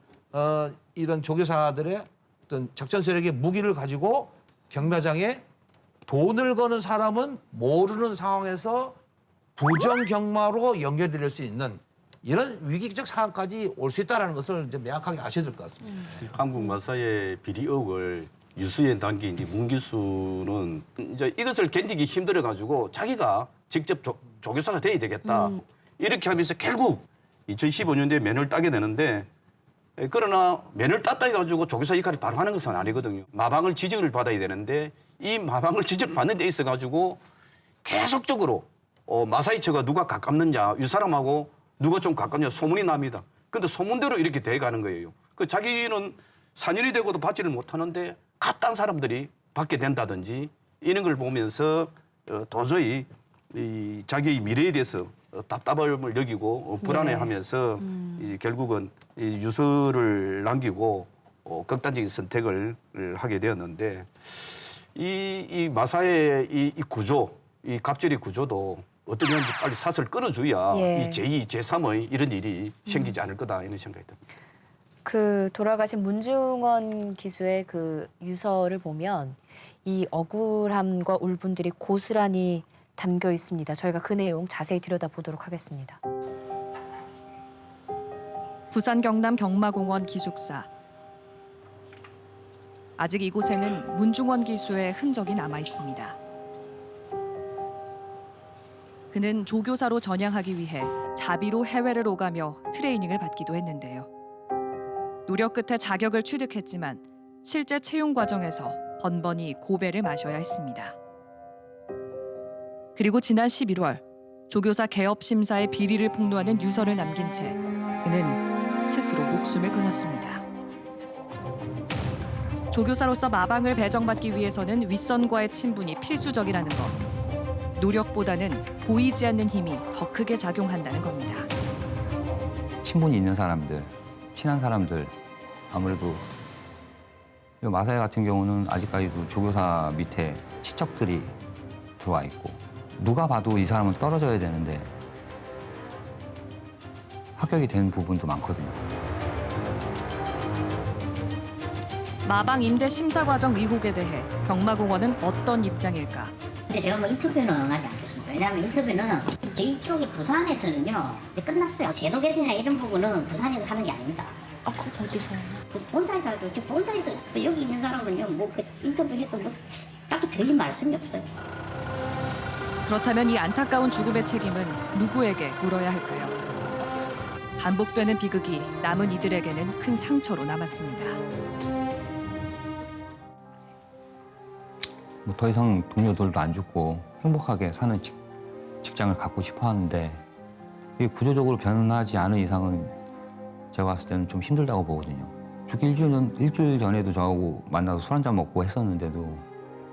이런 조교사들의 어떤 작전 세력의 무기를 가지고 경마장에 돈을 거는 사람은 모르는 상황에서 부정경마로 연결될 수 있는 이런 위기적 상황까지 올 수 있다는 것을 이제 명확하게 아셔야 될 것 같습니다. 한국 마사의 비리 의혹을 유수에 담긴 이제 문기수는 이제 이것을 견디기 힘들어 가지고 자기가 직접 조교사가 돼야 되겠다 이렇게 하면서 결국 2015년도에 면허를 따게 되는데 그러나 면허를 땄다 해가지고 조교사 역할을 바로 하는 것은 아니거든요. 마방을 지정을 받아야 되는데 이 마방을 지정받는 데 있어 가지고 계속적으로 마사이처가 누가 가깝느냐 이 사람하고 누가 좀 가깝냐 소문이 납니다. 근데 소문대로 이렇게 돼가는 거예요. 그 자기는 4년이 되고도 받지를 못하는데 갓딴 사람들이 받게 된다든지 이런 걸 보면서 도저히 이 자기의 미래에 대해서 답답함을 여기고 불안해하면서 이제 결국은 이 유서를 남기고 극단적인 선택을 하게 되었는데 이 마사의 이 구조, 이 갑질의 구조도 어떻게 하면 빨리 사슬을 끊어줘야 예. 이 제2, 제3의 이런 일이 생기지 않을 거다 이런 생각이 듭니다. 그 돌아가신 문중원 기수의 그 유서를 보면 이 억울함과 울분들이 고스란히 담겨 있습니다. 저희가 그 내용 자세히 들여다보도록 하겠습니다. 부산 경남 경마공원 기숙사. 아직 이곳에는 문중원 기수의 흔적이 남아 있습니다. 그는 조교사로 전향하기 위해 자비로 해외를 오가며 트레이닝을 받기도 했는데요. 노력 끝에 자격을 취득했지만 실제 채용 과정에서 번번이 고배를 마셔야 했습니다. 그리고 지난 11월 조교사 개업 심사의 비리를 폭로하는 유서를 남긴 채 그는 스스로 목숨을 끊었습니다. 조교사로서 마방을 배정받기 위해서는 윗선과의 친분이 필수적이라는 것. 노력보다는 보이지 않는 힘이 더 크게 작용한다는 겁니다. 친분이 있는 사람들, 친한 사람들, 아무래도 마사회 같은 경우는 아직까지도 조교사 밑에 친척들이 들어와 있고 누가 봐도 이 사람은 떨어져야 되는데 합격이 된 부분도 많거든요. 마방 임대 심사 과정 의혹에 대해 경마공원은 어떤 입장일까? 근데 제가 뭐 인터뷰는 응하지 않겠습니다. 왜냐하면 인터뷰는 저희 쪽이 부산에서는요 끝났어요. 제도 개선이나 이런 부분은 부산에서 하는 게 아닙니다. 그럼 어디서 해요? 본사에서 하죠. 지금 본사에서 여기 있는 사람은요 뭐 인터뷰해도 뭐 딱히 들린 말씀이 없어요. 그렇다면 이 안타까운 죽음의 책임은 누구에게 물어야 할까요? 반복되는 비극이 남은 이들에게는 큰 상처로 남았습니다. 뭐 더 이상 동료들도 안 죽고 행복하게 사는 직장을 갖고 싶어 하는데 이게 구조적으로 변하지 않은 이상은 제가 봤을 때는 좀 힘들다고 보거든요. 죽기 일주일 전에도 저하고 만나서 술 한잔 먹고 했었는데도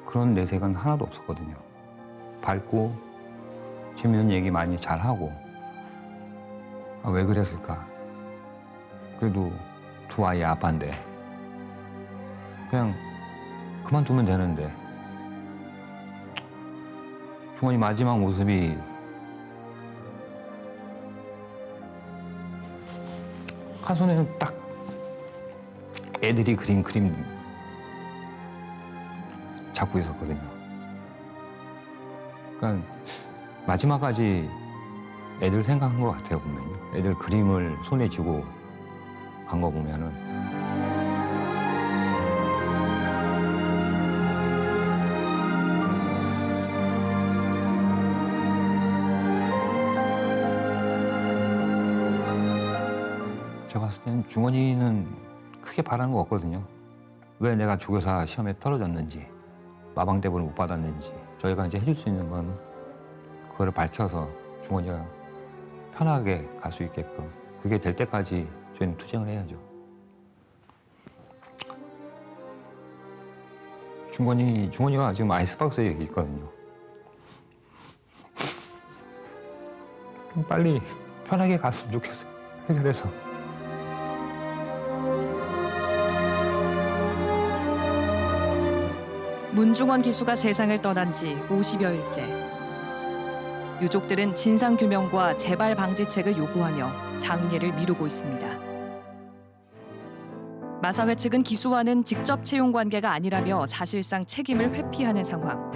그런 내색은 하나도 없었거든요. 밝고 재미있는 얘기 많이 잘하고 왜 그랬을까? 그래도 두 아이의 아빠인데 그냥 그만두면 되는데 중원이 마지막 모습이 한 손에는 딱 애들이 그린 그림 잡고 있었거든요. 그러니까 마지막까지 애들 생각한 것 같아요, 보면요. 애들 그림을 손에 쥐고 간 거 보면은. 제가 봤을 때는 중원이는 크게 바라는 거 없거든요. 왜 내가 조교사 시험에 떨어졌는지, 마방 대본을 못 받았는지 저희가 이제 해줄 수 있는 건 그거를 밝혀서 중원이가 편하게 갈 수 있게끔 그게 될 때까지 저희는 투쟁을 해야죠. 중원이가 지금 아이스박스에 있거든요. 좀 빨리 편하게 갔으면 좋겠어요. 해결해서. 문중원 기수가 세상을 떠난 지 50여일째. 유족들은 진상규명과 재발 방지책을 요구하며 장례를 미루고 있습니다. 마사회 측은 기수와는 직접 채용 관계가 아니라며 사실상 책임을 회피하는 상황.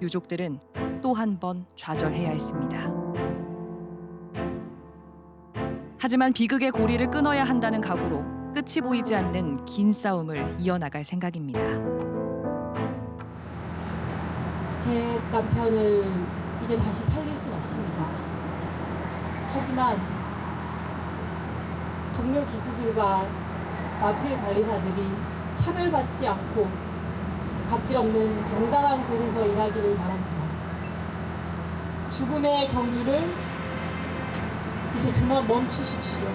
유족들은 또 한 번 좌절해야 했습니다. 하지만 비극의 고리를 끊어야 한다는 각오로 끝이 보이지 않는 긴 싸움을 이어나갈 생각입니다. 제 남편을 이제 다시 살릴 수는 없습니다. 하지만 동료 기수들과 마필 관리사들이 차별받지 않고 갑질 없는 정당한 곳에서 일하기를 바랍니다. 죽음의 경주를 이제 그만 멈추십시오.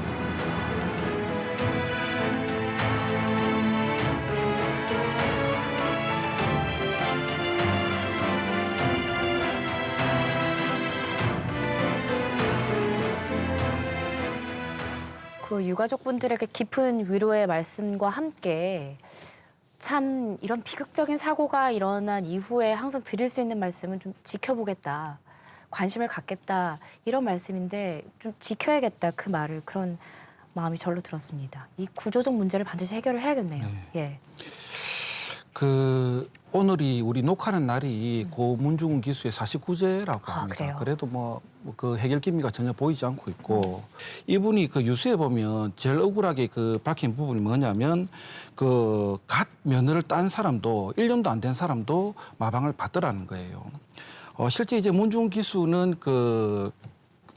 그 유가족분들에게 깊은 위로의 말씀과 함께 참 이런 비극적인 사고가 일어난 이후에 항상 드릴 수 있는 말씀은 좀 지켜보겠다, 관심을 갖겠다 이런 말씀인데 좀 지켜야겠다 그 말을 그런 마음이 절로 들었습니다. 이 구조적 문제를 반드시 해결을 해야겠네요. 예. 오늘이 우리 녹화하는 날이 고 문중원 기수의 49제라고 합니다. 그래요? 그래도 뭐 그 해결 기미가 전혀 보이지 않고 있고 이분이 그 유서에 보면 제일 억울하게 그 밝힌 부분이 뭐냐면 그 갓 면허를 딴 사람도 1년도 안 된 사람도 마방을 받더라는 거예요. 실제 이제 문중원 기수는 그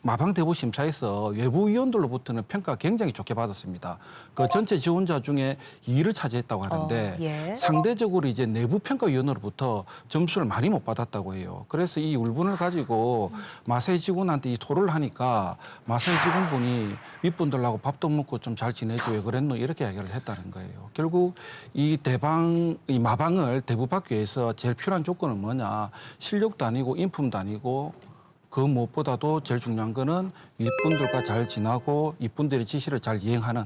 마방 대부 심사에서 외부 위원들로부터는 평가가 굉장히 좋게 받았습니다. 그 전체 지원자 중에 2위를 차지했다고 하는데 예. 상대적으로 이제 내부 평가위원으로부터 점수를 많이 못 받았다고 해요. 그래서 이 울분을 가지고 마사회 직원한테 이 토를 하니까 마사회 직원분이 윗분들하고 밥도 먹고 좀 잘 지내지 왜 그랬노 이렇게 이야기를 했다는 거예요. 결국 이 마방을 대부 받기 위해서 제일 필요한 조건은 뭐냐, 실력도 아니고 인품도 아니고 그 무엇보다도 제일 중요한 거는 윗분들과 잘 지나고 윗분들의 지시를 잘 이행하는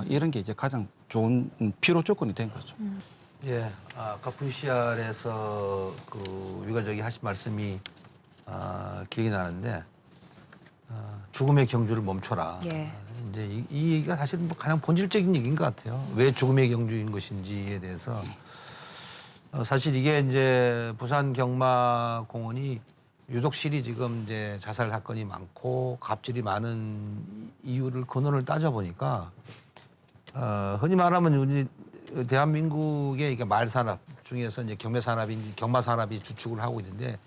이런 게 이제 가장 좋은 필요 조건이 된 거죠. 예, 아까 VCR에서 그 유가족이 하신 말씀이 기억이 나는데 죽음의 경주를 멈춰라. 예. 이제 이 얘기가 사실 뭐 가장 본질적인 얘기인 것 같아요. 왜 죽음의 경주인 것인지에 대해서 사실 이게 이제 부산 경마공원이 유독실이 지금 이제 자살 사건이 많고 갑질이 많은 이유를 근원을 따져보니까 흔히 말하면 우리 대한민국의 이게 말산업 중에서 이제 경마산업이 주축을 하고 있는데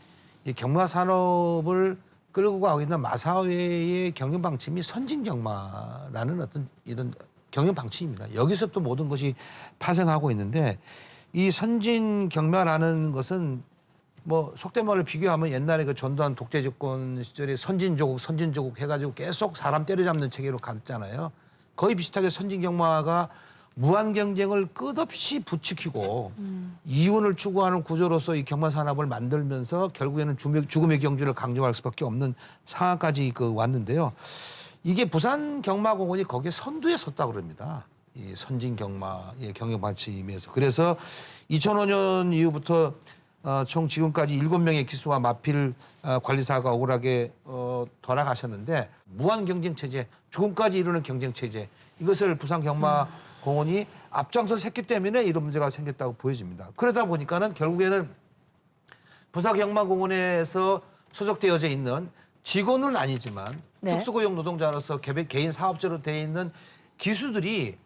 이 경마산업을 끌고 가고 있는 마사회의 경영 방침이 선진 경마라는 어떤 이런 경영 방침입니다. 여기서부터 모든 것이 파생하고 있는데 이 선진 경마라는 것은 뭐 속된 말로 비교하면 옛날에 그 전두환 독재 정권 시절에 선진조국 해가지고 계속 사람 때려잡는 체계로 갔잖아요. 거의 비슷하게 선진 경마가 무한 경쟁을 끝없이 부추기고 이윤을 추구하는 구조로서 이 경마 산업을 만들면서 결국에는 죽음의 경주를 강조할 수밖에 없는 상황까지 왔는데요. 이게 부산 경마공원이 거기에 선두에 섰다고 그럽니다. 이 선진 경마의 경영 받침에서. 그래서 2005년 이후부터 총 지금까지 7명의 기수와 마필 관리사가 억울하게 돌아가셨는데 무한 경쟁 체제, 죽음까지 이루는 경쟁 체제 이것을 부산 경마공원이 앞장서서 했기 때문에 이런 문제가 생겼다고 보여집니다. 그러다 보니까는 결국에는 부산 경마공원에서 소속되어져 있는 직원은 아니지만 네. 특수고용 노동자로서 개인 사업자로 되어 있는 기수들이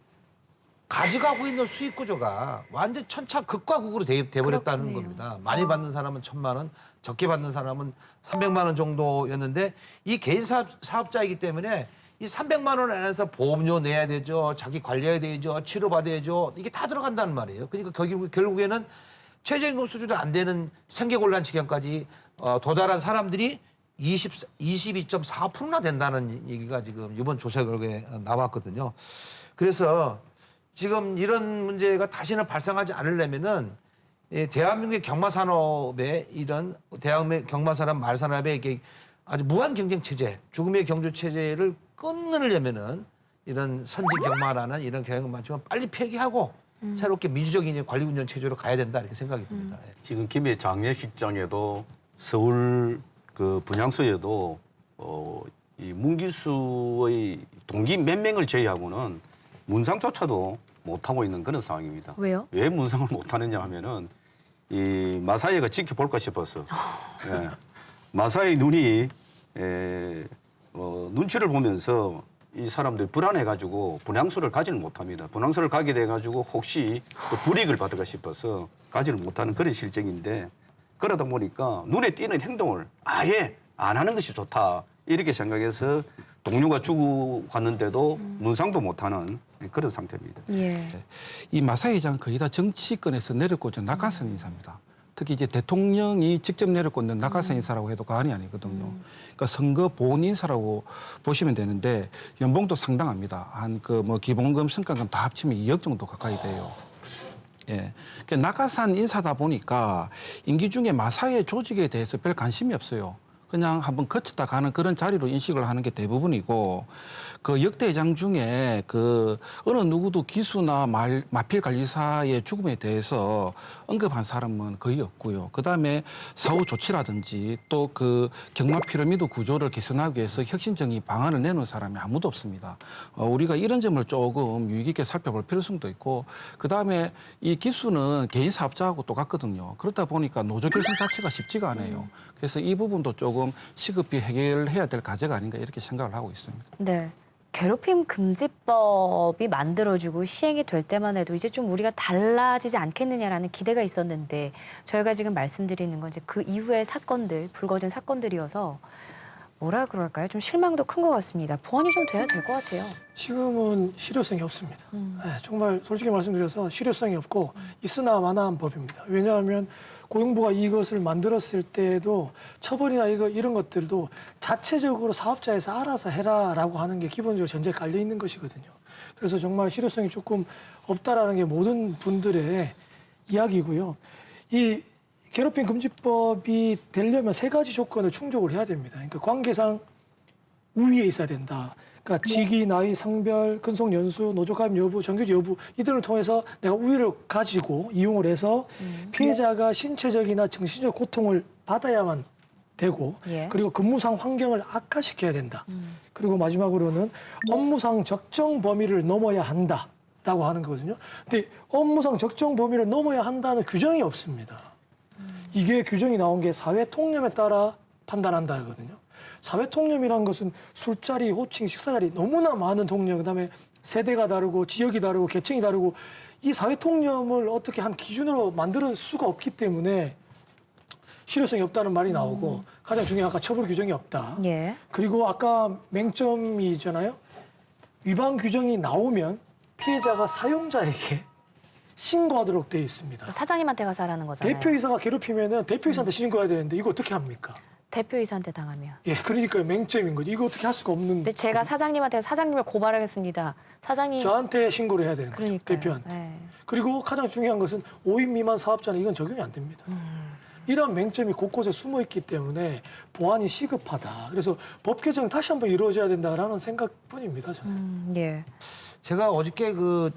가져가고 있는 수익 구조가 완전 천차극과 극으로 돼버렸다는 그렇군요. 겁니다. 많이 받는 사람은 1,000만 원, 적게 받는 사람은 300만 원 정도였는데 이 개인 사업자이기 때문에 이 300만 원 안에서 보험료 내야 되죠, 자기 관리해야 되죠, 치료받아야죠. 이게 다 들어간다는 말이에요. 그러니까 결국에는 최저임금 수준이 안 되는 생계곤란 지경까지 도달한 사람들이 22.4%나 된다는 얘기가 지금 이번 조사 결과에 나왔거든요. 그래서 지금 이런 문제가 다시는 발생하지 않으려면은 대한민국의 경마 산업의 이런 대한민국 경마 산업 말 산업의 이게 아주 무한 경쟁 체제, 죽음의 경주 체제를 끊으려면은 이런 선진 경마라는 이런 경영 맞추면 빨리 폐기하고 새롭게 민주적인 관리 운영 체제로 가야 된다 이렇게 생각이 듭니다. 지금 김해 장례식장에도 서울 그 분향소에도 이 문기수의 동기 몇 명을 제외하고는 문상조차도 못 하고 있는 그런 상황입니다. 왜요? 왜 문상을 못 하느냐 하면은 이 마사회가 지켜볼까 싶어서 예. 마사회 눈이 눈치를 보면서 이 사람들이 불안해가지고 분향소를 가지를 못합니다. 분향소를 가게 돼가지고 혹시 또 불이익을 받을까 싶어서 가지를 못하는 그런 실정인데 그러다 보니까 눈에 띄는 행동을 아예 안 하는 것이 좋다 이렇게 생각해서 동료가 주고 갔는데도 문상도 못하는 그런 상태입니다. 예. 이 마사회장 거의 다 정치권에서 내려꽂은 낙하산 인사입니다. 특히 이제 대통령이 직접 내려꽂는 낙하산 인사라고 해도 과언이 아니거든요. 그러니까 선거 보훈 인사라고 보시면 되는데 연봉도 상당합니다. 한 기본금, 성과금 다 합치면 2억 정도 가까이 돼요. 예. 그러니까 낙하산 인사다 보니까 임기 중에 마사회 조직에 대해서 별 관심이 없어요. 그냥 한번 거쳤다 가는 그런 자리로 인식을 하는 게 대부분이고 그 역대 회장 중에 어느 누구도 기수나 마필 관리사의 죽음에 대해서 언급한 사람은 거의 없고요. 그다음에 사후 조치라든지 또 경마 피라미드 구조를 개선하기 위해서 혁신적인 방안을 내놓은 사람이 아무도 없습니다. 우리가 이런 점을 조금 유의 깊게 살펴볼 필요성도 있고 그다음에 이 기수는 개인 사업자하고 똑같거든요. 그렇다 보니까 노조 결성 자체가 쉽지가 않아요. 그래서 이 부분도 조금 시급히 해결해야 될 과제가 아닌가 이렇게 생각을 하고 있습니다. 네. 괴롭힘 금지법이 만들어지고 시행이 될 때만 해도 이제 좀 우리가 달라지지 않겠느냐라는 기대가 있었는데 저희가 지금 말씀드리는 건 이제 그 이후의 사건들, 불거진 사건들이어서 뭐라 그럴까요? 좀 실망도 큰 것 같습니다. 보완이 좀 돼야 될 것 같아요. 지금은 실효성이 없습니다. 네, 정말 솔직히 말씀드려서 실효성이 없고 있으나 마나한 법입니다. 왜냐하면 고용부가 이것을 만들었을 때도 처벌이나 이런 것들도 자체적으로 사업자에서 알아서 해라라고 하는 게 기본적으로 전제에 깔려 있는 것이거든요. 그래서 정말 실효성이 조금 없다라는 게 모든 분들의 이야기고요. 이 괴롭힘 금지법이 되려면 3가지 조건을 충족을 해야 됩니다. 그러니까 관계상 우위에 있어야 된다. 그러니까 직위, 나이, 성별, 근속 연수, 노조 가입 여부, 정규직 여부 이들을 통해서 내가 우위를 가지고 이용을 해서 피해자가 신체적이나 정신적 고통을 받아야만 되고 예. 그리고 근무상 환경을 악화시켜야 된다. 그리고 마지막으로는 업무상 적정 범위를 넘어야 한다라고 하는 거거든요. 근데 업무상 적정 범위를 넘어야 한다는 규정이 없습니다. 이게 규정이 나온 게 사회통념에 따라 판단한다 하거든요. 사회통념이라는 것은 술자리, 호칭, 식사자리 너무나 많은 통념, 그다음에 세대가 다르고 지역이 다르고 계층이 다르고 이 사회통념을 어떻게 한 기준으로 만들 수가 없기 때문에 실효성이 없다는 말이 나오고 가장 중요한 아까 처벌 규정이 없다. 예. 그리고 아까 맹점이잖아요. 위반 규정이 나오면 피해자가 사용자에게 신고하도록 돼 있습니다. 사장님한테 가서 하라는 거잖아요. 대표이사가 괴롭히면은 대표이사한테 신고해야 되는데 이거 어떻게 합니까? 대표이사한테 당하면. 예, 그러니까 맹점인 거죠. 이거 어떻게 할 수가 없는. 근데 제가 사장님한테 사장님을 고발하겠습니다. 사장님. 저한테 신고를 해야 되는 거죠. 그러니까요. 대표한테. 네. 그리고 가장 중요한 것은 5인 미만 사업자는 이건 적용이 안 됩니다. 이런 맹점이 곳곳에 숨어 있기 때문에 보완이 시급하다. 그래서 법 개정 다시 한번 이루어져야 된다라는 생각뿐입니다. 저는. 예. 제가 어저께 그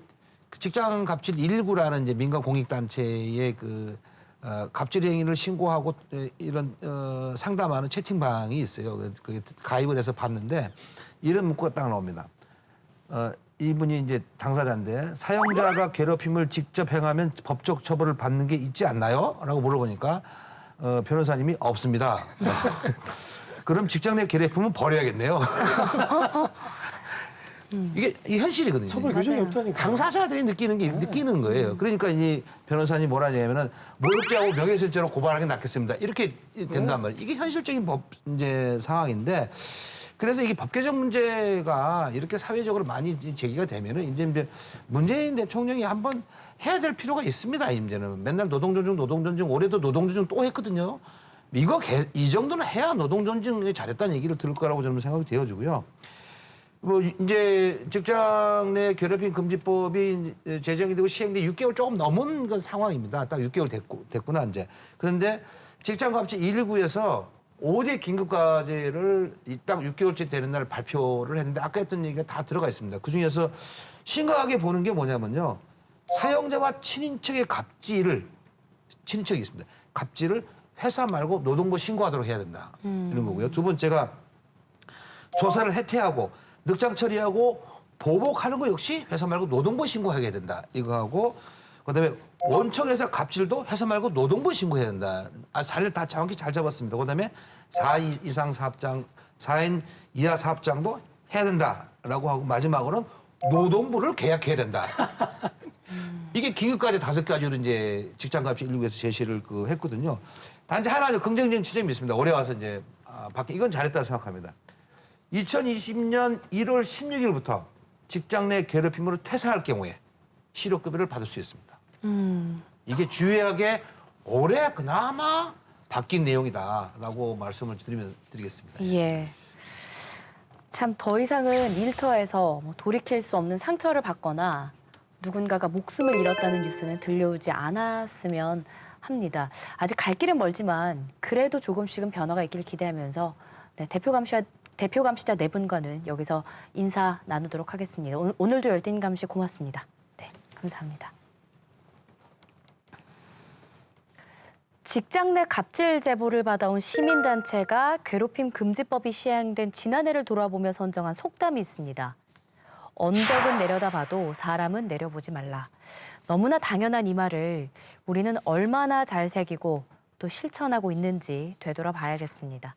직장 갑질 119라는 이제 민간 공익단체의 그 갑질 행위를 신고하고 이런 상담하는 채팅방이 있어요. 그 가입을 해서 봤는데 이런 문구가 딱 나옵니다. 이분이 이제 당사자인데 사용자가 괴롭힘을 직접 행하면 법적 처벌을 받는 게 있지 않나요? 라고 물어보니까 변호사님이 없습니다. 그럼 직장 내 괴롭힘은 버려야겠네요. 이게 현실이거든요. 처벌 규정이 없다니까. 당사자들이 느끼는 거예요. 그러니까 이 변호사님 뭐라 하냐면은 모욕죄하고 명예훼손죄로 고발하는 게 낫겠습니다. 이렇게 된단 말이에요. 이게 현실적인 법 이제 상황인데 그래서 이게 법 개정 문제가 이렇게 사회적으로 많이 제기가 되면은 이제 문재인 대통령이 한번 해야 될 필요가 있습니다. 이제는 맨날 노동존중 올해도 노동존중 또 했거든요. 이 정도는 해야 노동존중에 잘했다는 얘기를 들을 거라고 저는 생각이 되어지고요. 뭐 이제 직장 내 괴롭힘 금지법이 제정이 되고 시행돼 6개월 조금 넘은 그 상황입니다. 딱 6개월 됐구나 이제. 그런데 직장갑질 119에서 5대 긴급과제를 딱 6개월째 되는 날 발표를 했는데 아까 했던 얘기가 다 들어가 있습니다. 그중에서 심각하게 보는 게 뭐냐면요. 사용자와 친인척의 친인척이 있습니다. 갑질을 회사 말고 노동부 신고하도록 해야 된다. 이런 거고요. 두 번째가 조사를 해태하고 늑장 처리하고 보복하는 거 역시 회사 말고 노동부 신고하게 된다. 이거 하고 그다음에 원청에서 갑질도 회사 말고 노동부 신고해야 된다. 사례를 다 정확히 잘 잡았습니다. 그다음에 4인 이상 사업장, 4인 이하 사업장도 해야 된다라고 하고 마지막으로는 노동부를 계약해야 된다. 이게 긴급까지 5가지로 이제 직장갑질 119에서 제시를 했거든요. 단지 하나 긍정적인 지점이 있습니다. 올해 와서 이제 이건 잘했다고 생각합니다. 2020년 1월 16일부터 직장 내 괴롭힘으로 퇴사할 경우에 실업급여를 받을 수 있습니다. 이게 주요하게 올해 그나마 바뀐 내용이다라고 말씀을 드리겠습니다. 예. 참 더 이상은 일터에서 돌이킬 수 없는 상처를 받거나 누군가가 목숨을 잃었다는 뉴스는 들려오지 않았으면 합니다. 아직 갈 길은 멀지만 그래도 조금씩은 변화가 있길 기대하면서 대표 감시자 4분과는 여기서 인사 나누도록 하겠습니다. 오늘도 열띤 감시 고맙습니다. 네, 감사합니다. 직장 내 갑질 제보를 받아온 시민단체가 괴롭힘 금지법이 시행된 지난해를 돌아보며 선정한 속담이 있습니다. 언덕은 내려다봐도 사람은 내려보지 말라. 너무나 당연한 이 말을 우리는 얼마나 잘 새기고 또 실천하고 있는지 되돌아봐야겠습니다.